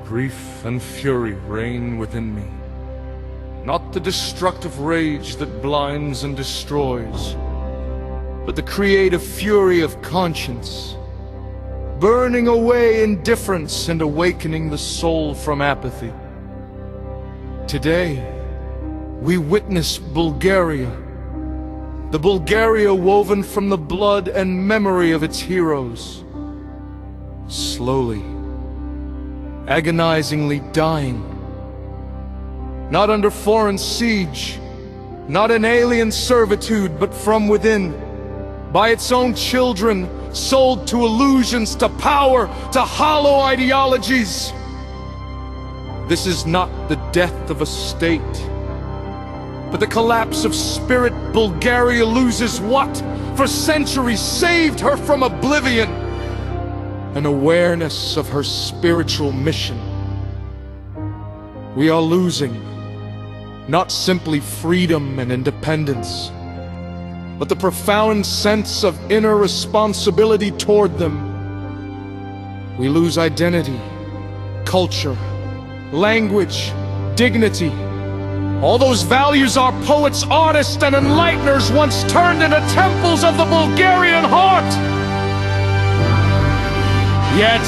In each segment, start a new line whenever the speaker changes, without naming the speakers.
Grief and fury reign within me, not the destructive rage that blinds and destroys, but the creative fury of conscience, burning away indifference and awakening the soul from apathy. Today, we witness Bulgaria, the Bulgaria woven from the blood and memory of its heroes, slowly, agonizingly dying, not under foreign siege, not in alien servitude, but from within, by its own children, sold to illusions, to power, to hollow ideologies. This is not the death of a state, but the collapse of spirit. Bulgaria loses what, for centuries, saved her from oblivion: an awareness of her spiritual mission. We are losing not simply freedom and independence, but the profound sense of inner responsibility toward them. We lose identity, culture, language, dignity. All those values our poets, artists, and enlighteners once turned into temples of the Bulgarian heart. Yet,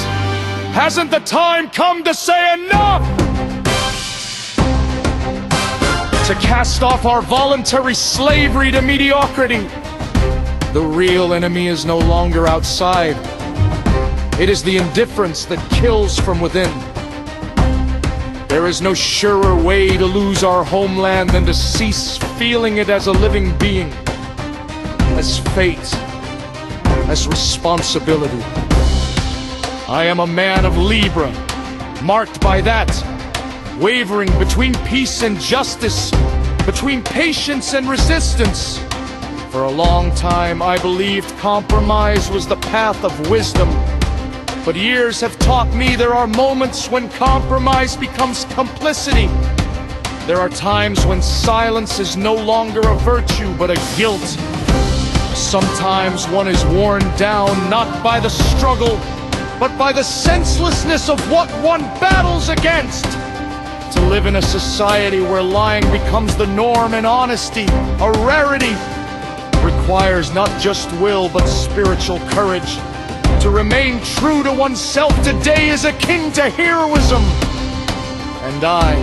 hasn't the time come to say enough? To cast off our voluntary slavery to mediocrity. The real enemy is no longer outside. It is the indifference that kills from within. There is no surer way to lose our homeland than to cease feeling it as a living being, as fate, as responsibility. I am a man of Libra, marked by that, wavering between peace and justice, between patience and resistance. For a long time I believed compromise was the path of wisdom. But years have taught me there are moments when compromise becomes complicity. There are times when silence is no longer a virtue but a guilt. Sometimes one is worn down not by the struggle, but by the senselessness of what one battles against. To live in a society where lying becomes the norm and honesty a rarity requires not just will but spiritual courage. To remain true to oneself today is akin to heroism. And I,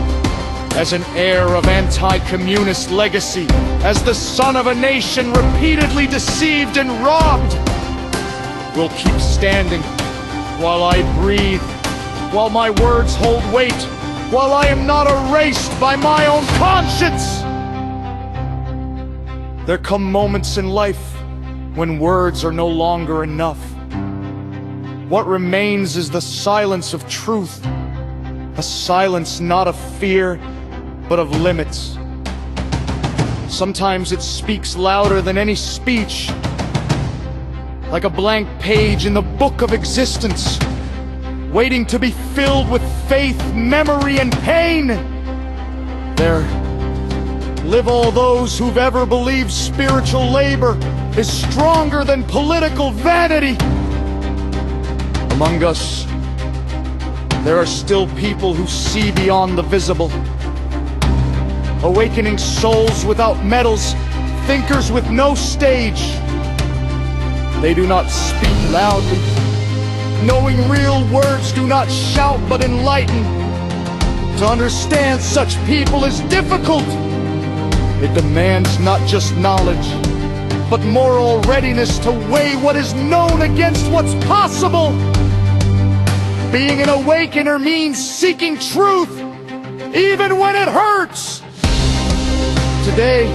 as an heir of anti-communist legacy, as the son of a nation repeatedly deceived and robbed, will keep standing while I breathe, while my words hold weight, while I am not erased by my own conscience. There come moments in life when words are no longer enough. What remains is the silence of truth, a silence not of fear, but of limits. Sometimes it speaks louder than any speech, like a blank page in the book of existence, waiting to be filled with faith, memory, and pain. There live all those who've ever believed spiritual labor is stronger than political vanity. Among us, there are still people who see beyond the visible, awakening souls without medals, thinkers with no stage. They do not speak loudly, knowing real words do not shout but enlighten. To understand such people is difficult. It demands not just knowledge, but moral readiness to weigh what is known against what's possible. Being an awakener means seeking truth, even when it hurts. Today,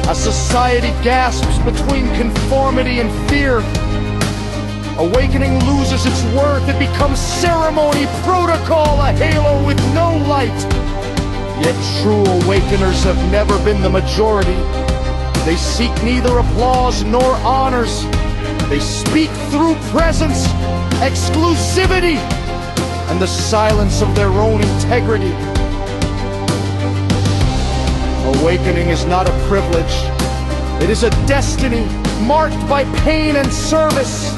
a society gasps between conformity and fear. Awakening loses its worth, it becomes ceremony, protocol, a halo with no light. Yet true awakeners have never been the majority. They seek neither applause nor honors. They speak through presence, exclusivity, and the silence of their own integrity. Awakening is not a privilege. It is a destiny marked by pain and service.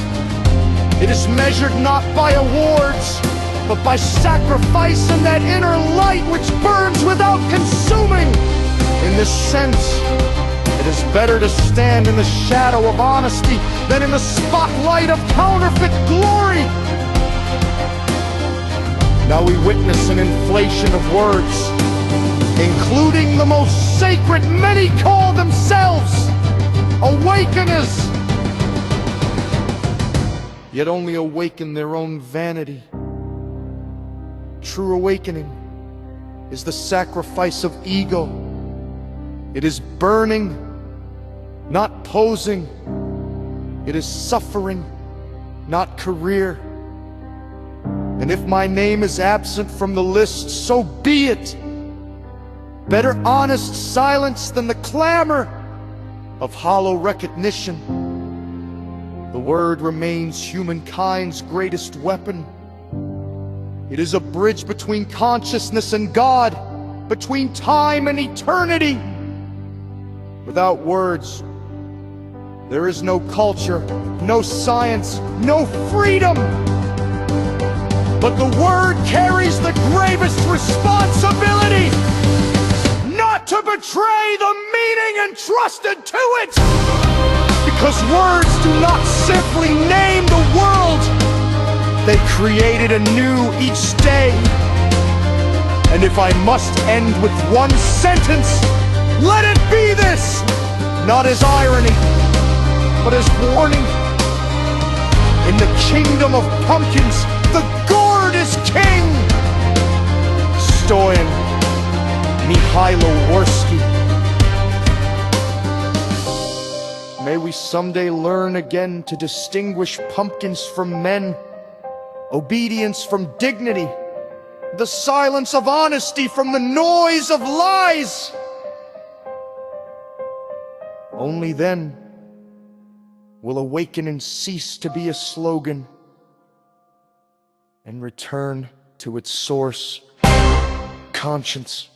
It is measured not by awards, but by sacrificing that inner light which burns without consuming. In this sense, it is better to stand in the shadow of honesty than in the spotlight of counterfeit glory. Now we witness an inflation of words, including the most sacred. Many call themselves awakeners, yet only awaken their own vanity. True awakening is the sacrifice of ego. It is burning, not posing. It is suffering, not career. And if my name is absent from the list, so be it. Better honest silence than the clamor of hollow recognition. The word remains humankind's greatest weapon. It is a bridge between consciousness and God, between time and eternity. Without words, there is no culture, no science, no freedom. But the word carries the gravest responsibility, not to betray the meaning entrusted to it. Because words do not simply name the world, they create it anew each day. And if I must end with one sentence, let it be this, not as irony, but as warning. In the kingdom of pumpkins, the gourd is king. Stoyan Mihailoworski. May we someday learn again to distinguish pumpkins from men, obedience from dignity, the silence of honesty from the noise of lies. Only then will awakening cease to be a slogan and return to its source, conscience.